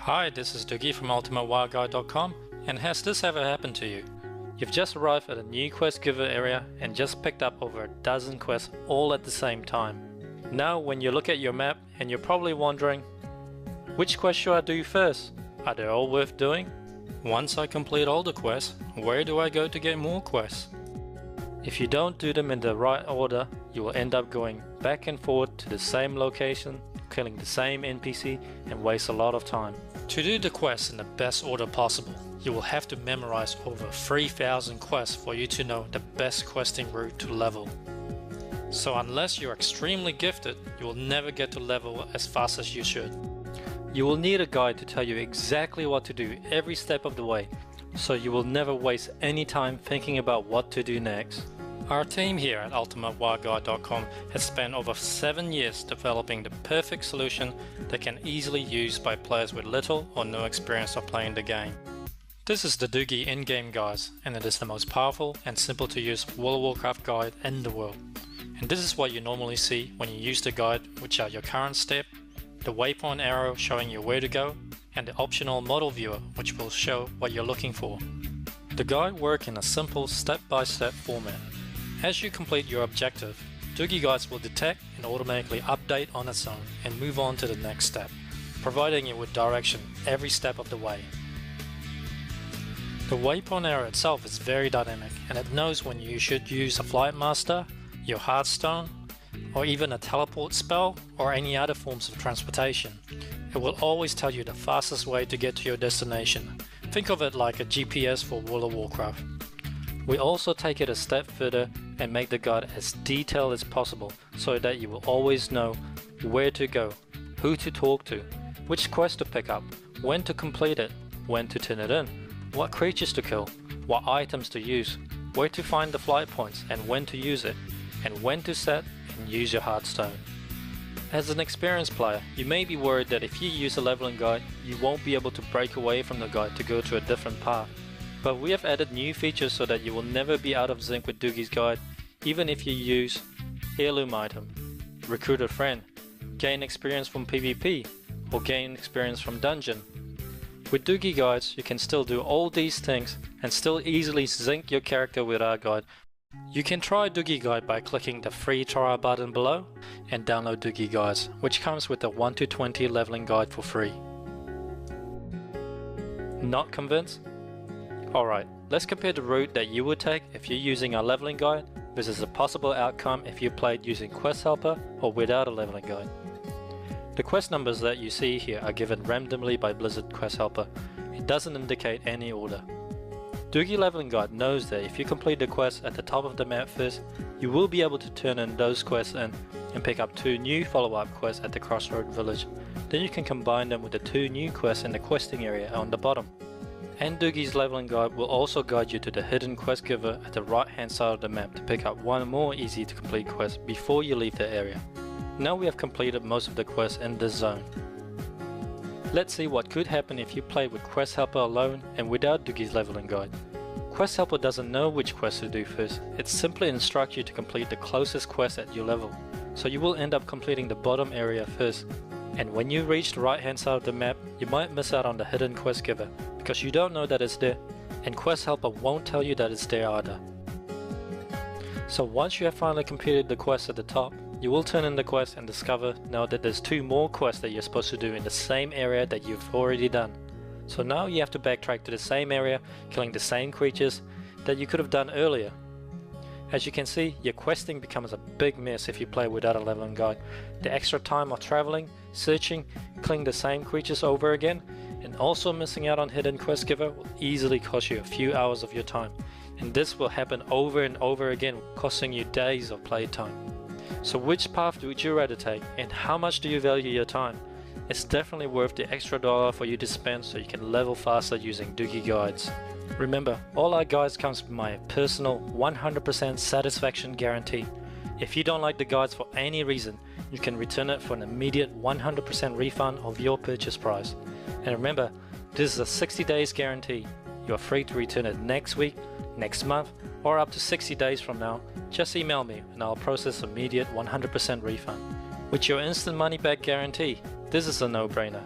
Hi, this is Dugi from ultimatewildguide.com, and has this ever happened to you? You've just arrived at a new quest giver area and just picked up over a dozen quests all at the same time. Now when you look at your map and you're probably wondering, which quest should I do first? Are they all worth doing? Once I complete all the quests, where do I go to get more quests? If you don't do them in the right order, you will end up going back and forth to the same location, killing the same NPC, and waste a lot of time. To do the quests in the best order possible, you will have to memorize over 3,000 quests for you to know the best questing route to level. So unless you're extremely gifted, you will never get to level as fast as you should. You will need a guide to tell you exactly what to do every step of the way, so you will never waste any time thinking about what to do next. Our team here at ultimatewildguide.com has spent over 7 years developing the perfect solution that can easily used by players with little or no experience of playing the game. This is the Dugi in-game guides, and it is the most powerful and simple to use World of Warcraft guide in the world. And this is what you normally see when you use the guide, which are your current step, the waypoint arrow showing you where to go, and the optional model viewer which will show what you're looking for. The guide works in a simple step-by-step format. As you complete your objective, Dugi guides will detect and automatically update on its own and move on to the next step, providing you with direction every step of the way. The waypoint arrow itself is very dynamic, and it knows when you should use a flight master, your heartstone, or even a teleport spell or any other forms of transportation. It will always tell you the fastest way to get to your destination. Think of it like a GPS for World of Warcraft. We also take it a step further and make the guide as detailed as possible so that you will always know where to go, who to talk to, which quest to pick up, when to complete it, when to turn it in, what creatures to kill, what items to use, where to find the flight points and when to use it, and when to set and use your heartstone. As an experienced player, you may be worried that if you use a leveling guide, you won't be able to break away from the guide to go to a different path. But we have added new features so that you will never be out of sync with Dugi's guide, even if you use heirloom item, recruit a friend, gain experience from PVP, or gain experience from dungeon. With Dugi guides, you can still do all these things and still easily sync your character with our guide. You can try Dugi guide by clicking the free trial button below and download Dugi guides, which comes with a 1 to 20 leveling guide for free. Not convinced? Alright, let's compare the route that you would take if you're using our leveling guide versus a possible outcome if you played using Quest Helper or without a leveling guide. The quest numbers that you see here are given randomly by Blizzard Quest Helper. It doesn't indicate any order. Dugi Leveling Guide knows that if you complete the quest at the top of the map first, you will be able to turn in those quests in and pick up 2 new follow-up quests at the Crossroad Village. Then you can combine them with the 2 new quests in the questing area on the bottom. And Dugi's Leveling Guide will also guide you to the hidden quest giver at the right hand side of the map to pick up one more easy to complete quest before you leave the area. Now we have completed most of the quests in this zone. Let's see what could happen if you played with Quest Helper alone and without Dugi's Leveling Guide. Quest Helper doesn't know which quest to do first, it simply instructs you to complete the closest quest at your level, so you will end up completing the bottom area first. And when you reach the right hand side of the map, you might miss out on the hidden quest giver, because you don't know that it's there, and Quest Helper won't tell you that it's there either. So once you have finally completed the quest at the top, you will turn in the quest and discover now that there's 2 more quests that you're supposed to do in the same area that you've already done. So now you have to backtrack to the same area, killing the same creatures that you could have done earlier. As you can see, your questing becomes a big mess if you play without a leveling guide. The extra time of traveling, searching, killing the same creatures over again, and also missing out on hidden quest giver will easily cost you a few hours of your time. And this will happen over and over again, costing you days of playtime. So which path would you rather take, and how much do you value your time? It's definitely worth the extra dollar for you to spend so you can level faster using Dugi guides. Remember, all our guides comes with my personal 100% satisfaction guarantee. If you don't like the guides for any reason, you can return it for an immediate 100% refund of your purchase price. And remember, this is a 60 days guarantee. You are free to return it next week, next month, or up to 60 days from now. Just email me and I'll process immediate 100% refund. With your instant money back guarantee, this is a no-brainer.